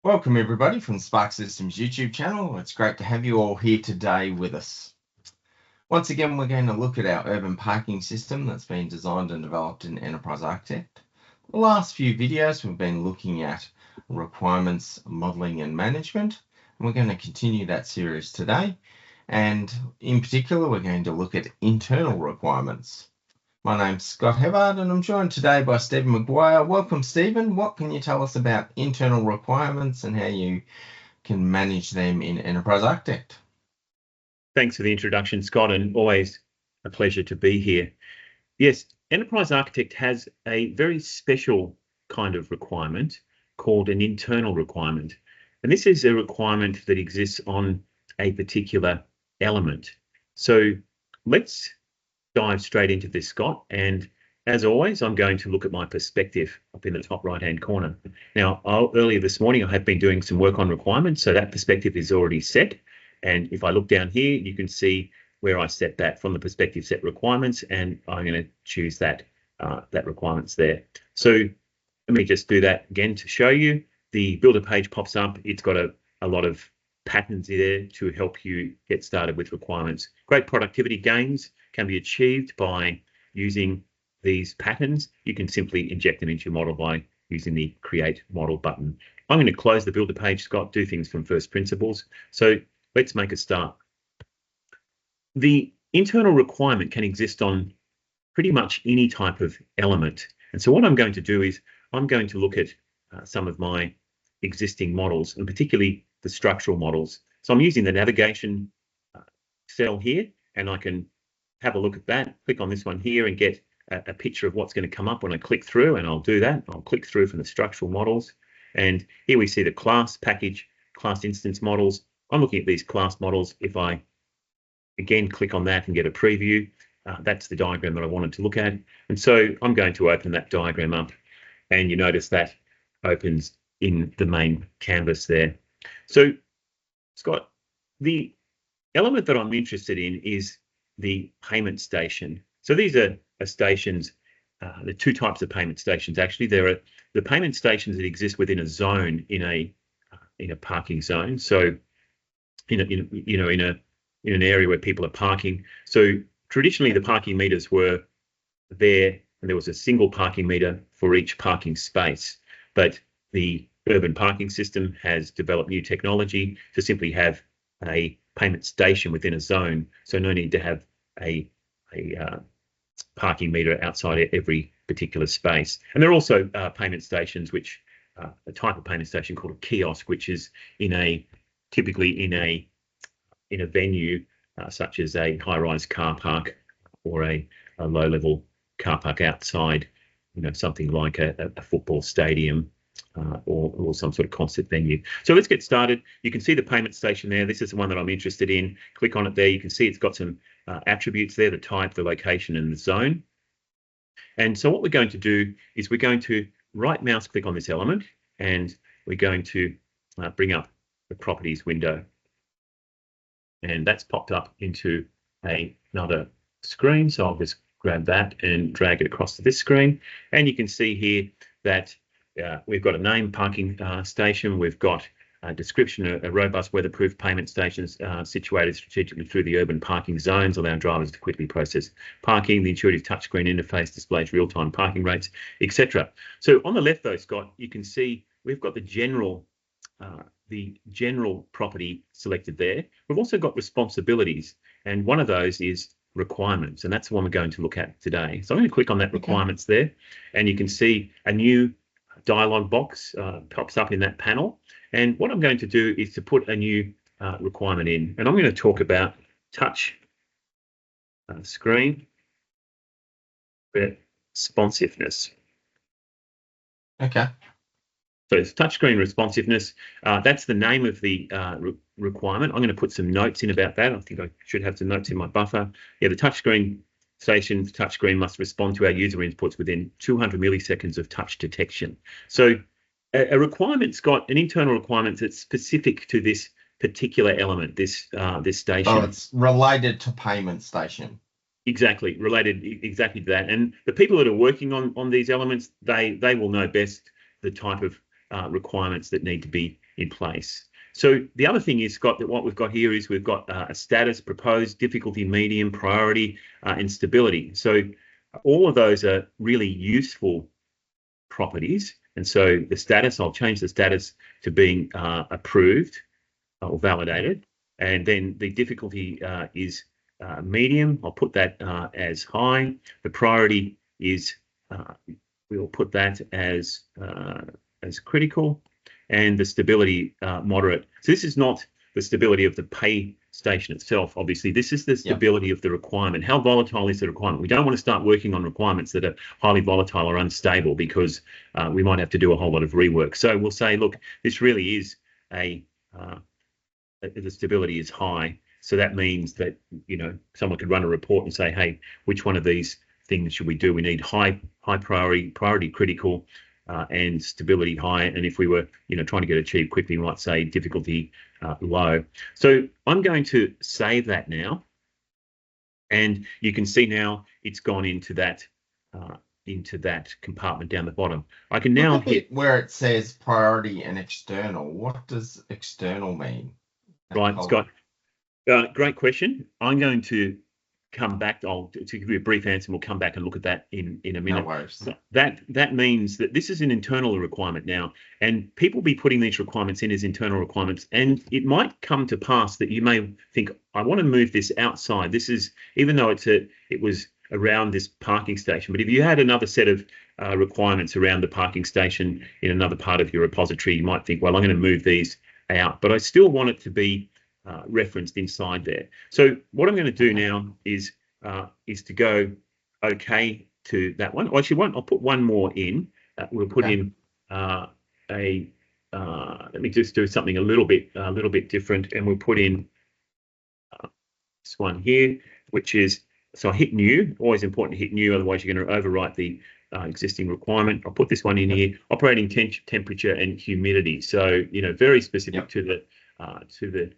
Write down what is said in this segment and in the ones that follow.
Welcome everybody from Sparx Systems YouTube channel. It's great to have you all here today with us. Once again, we're going to look at our urban parking system that's been designed and developed in Enterprise Architect. The last few videos we've been looking at requirements, modeling and management, and we're going to continue that series today. And in particular, we're going to look at internal requirements. My name's Scott Hebbard and I'm joined today by Stephen McGuire. Welcome, Stephen. What can you tell us about internal requirements and how you can manage them in Enterprise Architect? Thanks for the introduction, Scott, and always a pleasure to be here. Yes, Enterprise Architect has a very special kind of requirement called an internal requirement. And this is a requirement that exists on a particular element. So let's dive straight into this, Scott. And as always, I'm going to look at my perspective up in the top right-hand corner. Now, earlier this morning, I have been doing some work on requirements, so that perspective is already set. And if I look down here, you can see where I set that from the perspective set requirements, and I'm going to choose that requirements there. So let me just do that again to show you. The builder page pops up. It's got a lot of patterns there to help you get started with requirements. Great productivity gains can be achieved by using these patterns. You can simply inject them into your model by using the Create Model button. I'm going to close the builder page, Scott, do things from first principles. So let's make a start. The internal requirement can exist on pretty much any type of element. And so what I'm going to do is I'm going to look at some of my existing models, and particularly the structural models. So I'm using the navigation cell here, and I can have a look at that, click on this one here and get a picture of what's going to come up when I click through, and I'll do that. I'll click through from the structural models, and here we see the class package, class instance models. I'm looking at these class models. If I again click on that and get a preview, that's the diagram that I wanted to look at. And so I'm going to open that diagram up, and you notice that opens in the main canvas there. So Scott, the element that I'm interested in is the payment station. So these are stations, the two types of payment stations actually. There are the payment stations that exist within a zone in a parking zone. So in an area where people are parking. So traditionally the parking meters were there, and there was a single parking meter for each parking space. But the urban parking system has developed new technology to simply have a payment station within a zone, so no need to have a parking meter outside every particular space. And there are also payment stations, which a type of payment station called a kiosk, which is typically in a venue such as a high-rise car park or a low-level car park outside, something like a football stadium. Or some sort of concert venue. So let's get started. You can see the payment station there. This is the one that I'm interested in. Click on it there. You can see it's got some attributes there, the type, the location, and the zone. And so what we're going to do is we're going to right mouse click on this element, and we're going to bring up the properties window. And that's popped up into another screen. So I'll just grab that and drag it across to this screen. And you can see here that we've got a name parking station. We've got a description, a robust weatherproof payment stations situated strategically through the urban parking zones, allowing drivers to quickly process parking. The intuitive touchscreen interface displays real-time parking rates, etc. So on the left, though, Scott, you can see we've got the general property selected there. We've also got responsibilities, and one of those is requirements, and that's the one we're going to look at today. So I'm going to click on that requirements there, and you can see a new dialog box pops up in that panel. And what I'm going to do is to put a new requirement in, and I'm going to talk about touch screen responsiveness. Okay. So it's touchscreen responsiveness. That's the name of the requirement. I'm going to put some notes in about that. I think I should have some notes in my buffer. Yeah, the touchscreen station's touchscreen must respond to our user inputs within 200 milliseconds of touch detection. So a requirement, Scott, an internal requirement that's specific to this particular element, this station. Oh, it's related to payment station. Exactly, related exactly to that. And the people that are working on these elements, they will know best the type of requirements that need to be in place. So the other thing is, Scott, that what we've got here is we've got a status, proposed, difficulty, medium, priority, and stability. So all of those are really useful properties. And so the status, I'll change the status to being approved or validated. And then the difficulty is medium. I'll put that as high. The priority is, we'll put that as critical, and the stability moderate. So this is not the stability of the pay station itself. Obviously, this is the stability of the requirement. How volatile is the requirement? We don't want to start working on requirements that are highly volatile or unstable, because we might have to do a whole lot of rework. So we'll say, look, this really is the stability is high. So that means that, you know, someone could run a report and say, hey, which one of these things should we do? We need high priority critical, and stability high. And if we were, you know, trying to get achieved quickly, we might say difficulty low. So I'm going to save that now, and you can see now it's gone into that compartment down the bottom. I can now hit where it says priority and external. What does external mean? Right, Scott. Great question. I'm going to come back. To give you a brief answer, and we'll come back and look at that in a minute. No worries. That means that this is an internal requirement now, and people will be putting these requirements in as internal requirements, and it might come to pass that you may think, I want to move this outside. This is, even though it was around this parking station, but if you had another set of requirements around the parking station in another part of your repository, you might think, well, I'm going to move these out, but I still want it to be referenced inside there. So what I'm going to do now is to go OK to that one. Well, actually, I'll put one more in. We'll put in let me just do something a little bit different, and we'll put in this one here, which is, so I hit new. Always important to hit new, otherwise you're going to overwrite the existing requirement. I'll put this one in here: operating temperature and humidity. So, you know, very specific to the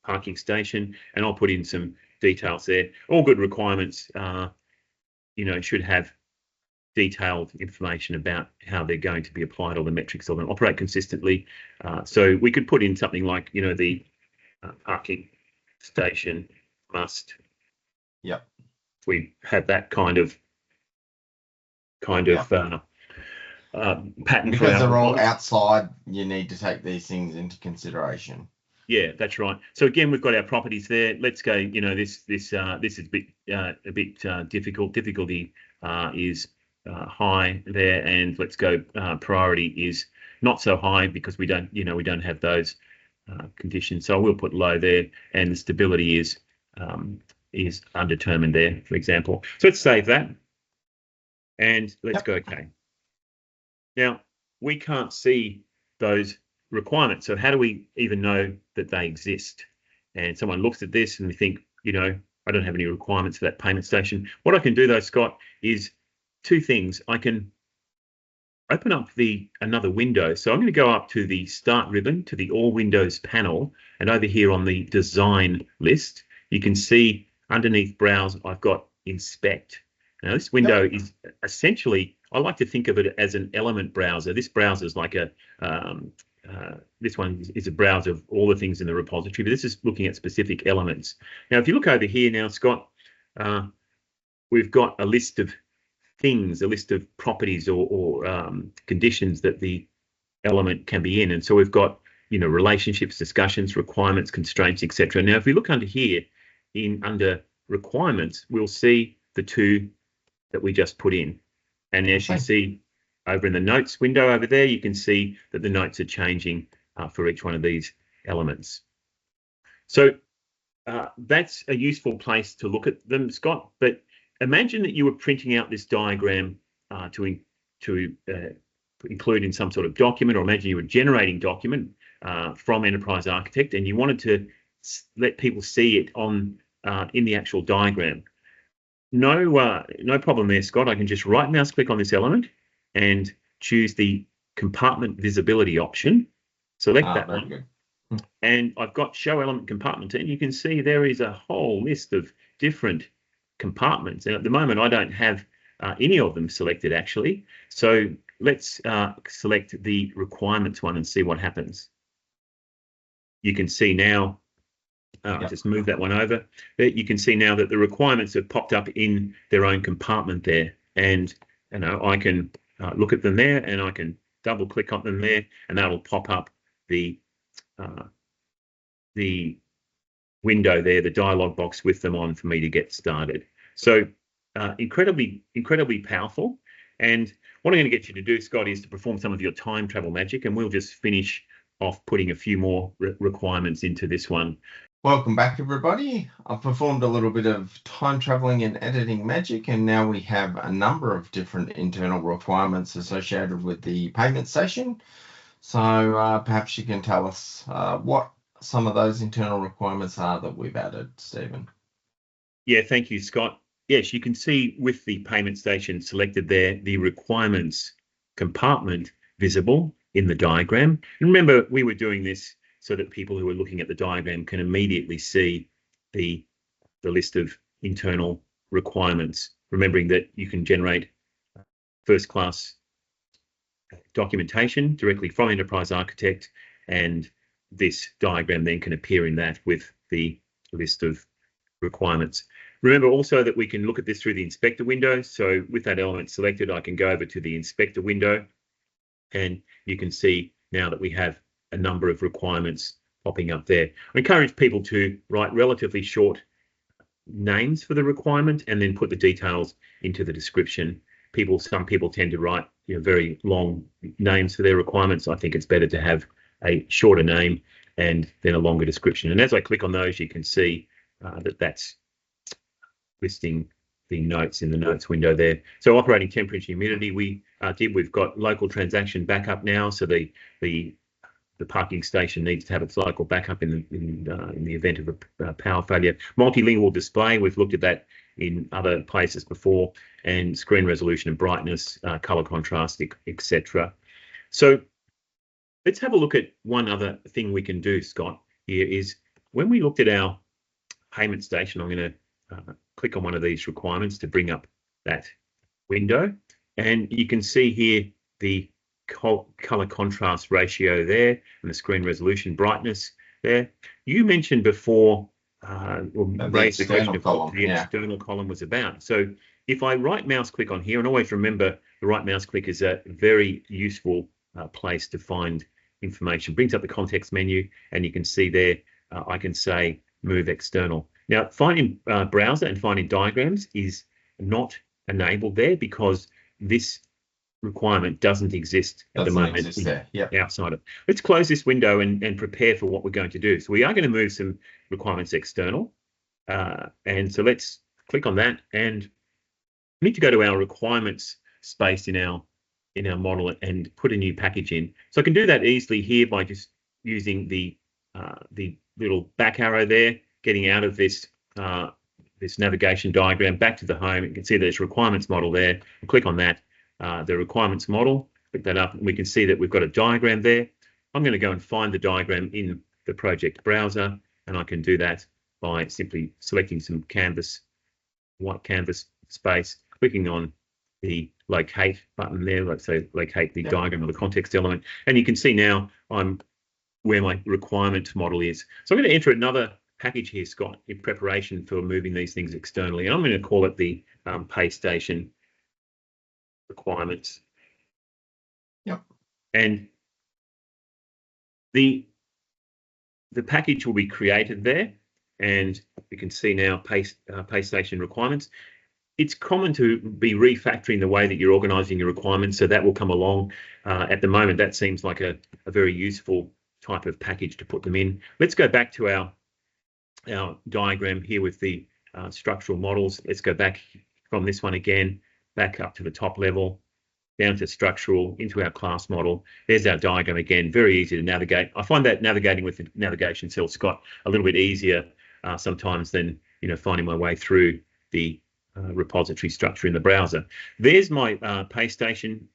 parking station, and I'll put in some details there. All good requirements, you know, should have detailed information about how they're going to be applied, or the metrics of them, operate consistently. So we could put in something like, you know, the parking station must. Yep. We have that kind of pattern. Because they're all outside, you need to take these things into consideration. Yeah, that's right. So again, we've got our properties there. Let's go. You know, this is a bit difficult. Difficulty is high there, and let's go. Priority is not so high, because we don't have those conditions. So we'll put low there, and the stability is undetermined there, for example. So let's save that, and let's go OK. Now we can't see those requirements, so how do we even know that they exist? And someone looks at this and we think, you know, I don't have any requirements for that payment station. What I can do though, Scott, is two things. I can open up another window. So I'm going to go up to the start ribbon, to the all windows panel, and over here on the design list, you can see underneath browse, I've got inspect. Now this window is essentially, I like to think of it as an element browser. This browser is like this one is a browser of all the things in the repository, but this is looking at specific elements. Now, if you look over here now, Scott, we've got a list of things, a list of properties or conditions that the element can be in. And so we've got, you know, relationships, discussions, requirements, constraints, etc. Now, if we look under here, under requirements, we'll see the two that we just put in. And as you see over in the notes window over there, you can see that the notes are changing for each one of these elements. So that's a useful place to look at them, Scott. But imagine that you were printing out this diagram to include in some sort of document, or imagine you were generating document from Enterprise Architect, and you wanted to let people see it on in the actual diagram. No problem there, Scott. I can just right mouse click on this element and choose the compartment visibility option. Select that one. Good. And I've got show element compartment, and you can see there is a whole list of different compartments. And at the moment, I don't have any of them selected actually. So let's select the requirements one and see what happens. you can see now, I'll just move that one over. You can see now that the requirements have popped up in their own compartment there. And I can look at them there, and I can double click on them there, and that'll pop up the window there, the dialog box with them on for me to get started. So incredibly powerful. And what I'm going to get you to do, Scott, is to perform some of your time travel magic, and we'll just finish off putting a few more requirements into this one. Welcome back, everybody. I've performed a little bit of time traveling and editing magic, and now we have a number of different internal requirements associated with the payment station. So perhaps you can tell us what some of those internal requirements are that we've added, Stephen. Yeah, thank you, Scott. Yes, you can see with the payment station selected there, the requirements compartment visible in the diagram. And remember, we were doing this so that people who are looking at the diagram can immediately see the list of internal requirements, remembering that you can generate first-class documentation directly from Enterprise Architect, and this diagram then can appear in that with the list of requirements. Remember also that we can look at this through the inspector window. So with that element selected, I can go over to the inspector window, and you can see now that we have a number of requirements popping up there. I encourage people to write relatively short names for the requirement and then put the details into the description. Some people tend to write very long names for their requirements. I think it's better to have a shorter name and then a longer description. And as I click on those, you can see that's listing the notes in the notes window there. So operating temperature, humidity, we've got local transaction backup now. So the parking station needs to have its local backup in the event of a power failure. Multilingual display, we've looked at that in other places before, and screen resolution and brightness, color contrast, etc. So let's have a look at one other thing we can do, Scott, here is when we looked at our payment station, I'm going to click on one of these requirements to bring up that window, and you can see here the color contrast ratio there and the screen resolution brightness there. You mentioned before or raised the question of what the external column was about. So if I right mouse click on here, and always remember the right mouse click is a very useful place to find information, brings up the context menu, and you can see there I can say move external. Now finding browser and finding diagrams is not enabled there because this requirement doesn't exist at the moment outside of. Let's close this window and prepare for what we're going to do. So we are going to move some requirements external, and so let's click on that, and we need to go to our requirements space in our model and put a new package in. So I can do that easily here by just using the little back arrow there, getting out of this this navigation diagram back to the home. You can see there's requirements model there. I'll click on that. The requirements model, pick that up, and we can see that we've got a diagram there. I'm going to go and find the diagram in the project browser, and I can do that by simply selecting some white canvas space, clicking on the locate button there, let's say locate the diagram or the context element, and you can see now I'm where my requirement model is. So I'm going to enter another package here, Scott, in preparation for moving these things externally, and I'm going to call it the pay station requirements. And the package will be created there, and you can see now pay station requirements. It's common to be refactoring the way that you're organizing your requirements, so that will come along. At the moment, that seems like a very useful type of package to put them in. Let's go back to our diagram here with the structural models. Let's go back from this one again, back up to the top level, down to structural, into our class model. There's our diagram again, very easy to navigate. I find that navigating with the navigation cell, Scott, a little bit easier sometimes than finding my way through the repository structure in the browser. There's my pay station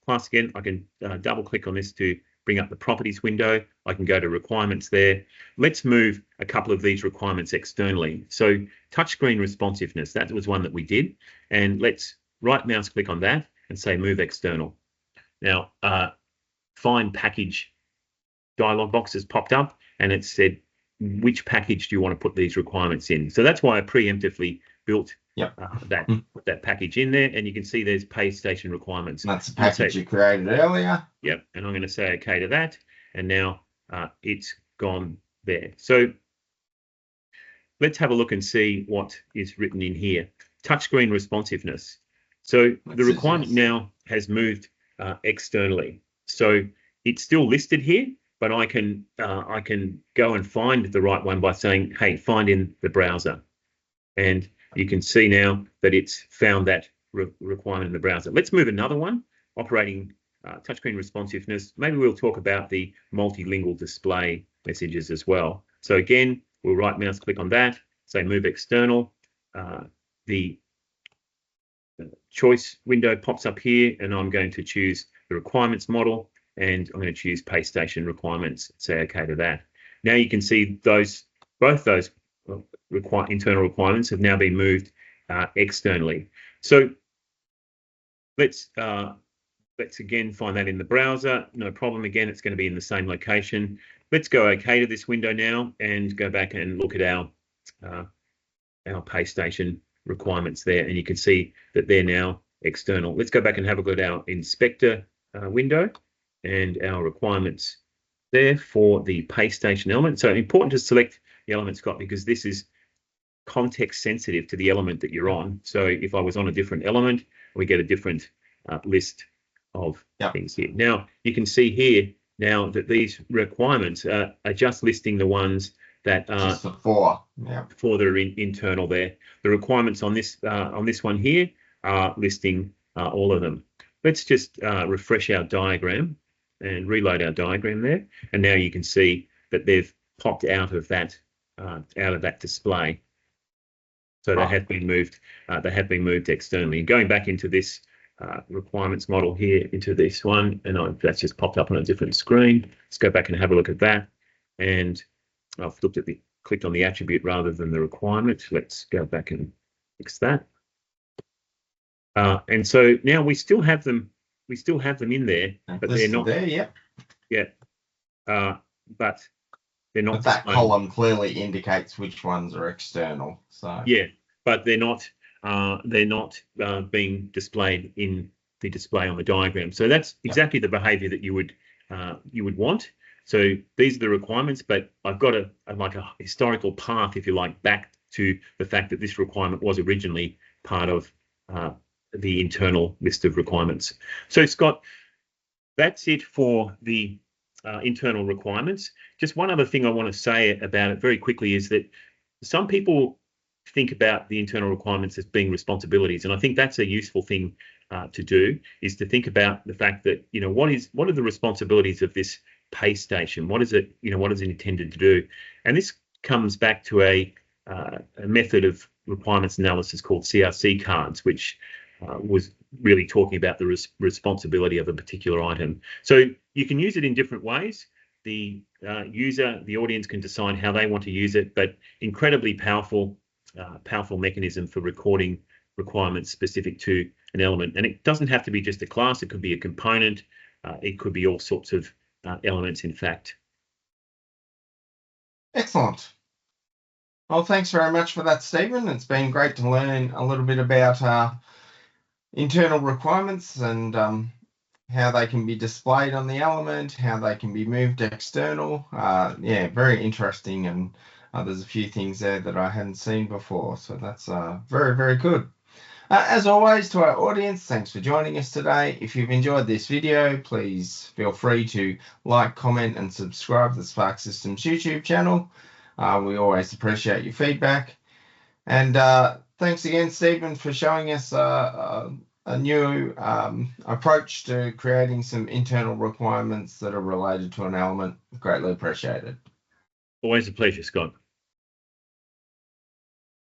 class again. I can double click on this to bring up the properties window. I can go to requirements there. Let's move a couple of these requirements externally. So touchscreen responsiveness, that was one that we did. And let's right mouse click on that and say move external. Now, find package dialog box has popped up, and it said, which package do you want to put these requirements in? So that's why I preemptively built that package in there, and you can see there's pay station requirements. And that's the package you created earlier. Yep, and I'm going to say okay to that, and now it's gone there. So let's have a look and see what is written in here. Touchscreen responsiveness. So the requirement now has moved externally. So it's still listed here, but I can go and find the right one by saying, hey, find in the browser. And you can see now that it's found that requirement in the browser. Let's move another one, operating touchscreen responsiveness. Maybe we'll talk about the multilingual display messages as well. So again, we'll right mouse click on that, say move external. The choice window pops up here, and I'm going to choose the requirements model, and I'm going to choose pay station requirements, say okay to that. Now you can see both those internal requirements have now been moved externally. So let's again find that in the browser. No problem. Again, it's going to be in the same location. Let's go okay to this window now and go back and look at our pay station requirements there, and you can see that they're now external. Let's go back and have a look at our inspector window and our requirements there for the pay station element. So important to select the element, Scott, because this is context sensitive to the element that you're on. So if I was on a different element, we get a different list of things here. Now you can see here now that these requirements are just listing the ones that are for their internal there. The requirements on this one here are listing all of them. Let's just refresh our diagram and reload our diagram there, and now you can see that they've popped out of that display. So they have been moved. They have been moved externally. And going back into this requirements model here, into this one, and that's just popped up on a different screen. Let's go back and have a look at that. And I've clicked on the attribute rather than the requirement. Let's go back and fix that. And so now we still have them. We still have them in there, but they're not there. But they're not. But that column clearly indicates which ones are external. So but they're not. They're not being displayed in the display on the diagram. So that's exactly the behaviour that you would want. So these are the requirements, but I've got a historical path, if you like, back to the fact that this requirement was originally part of the internal list of requirements. So Scott, that's it for the internal requirements. Just one other thing I want to say about it very quickly is that some people think about the internal requirements as being responsibilities, and I think that's a useful thing to do, is to think about the fact that, you know, what are the responsibilities of this pay station? What is it? You know, what is it intended to do? And this comes back to a method of requirements analysis called CRC cards, which was really talking about the responsibility of a particular item. So you can use it in different ways. The user, the audience, can decide how they want to use it, but incredibly powerful mechanism for recording requirements specific to an element. And it doesn't have to be just a class. It could be a component. It could be all sorts of elements, in fact. Excellent. Well, thanks very much for that, Stephen. It's been great to learn a little bit about internal requirements and how they can be displayed on the element, how they can be moved external. Very interesting, and there's a few things there that I hadn't seen before, so that's very, very good. As always, to our audience, thanks for joining us today. If you've enjoyed this video, please feel free to like, comment, and subscribe to the Sparx Systems YouTube channel. We always appreciate your feedback. And thanks again, Stephen, for showing us a new approach to creating some internal requirements that are related to an element. Greatly appreciated. Always a pleasure, Scott.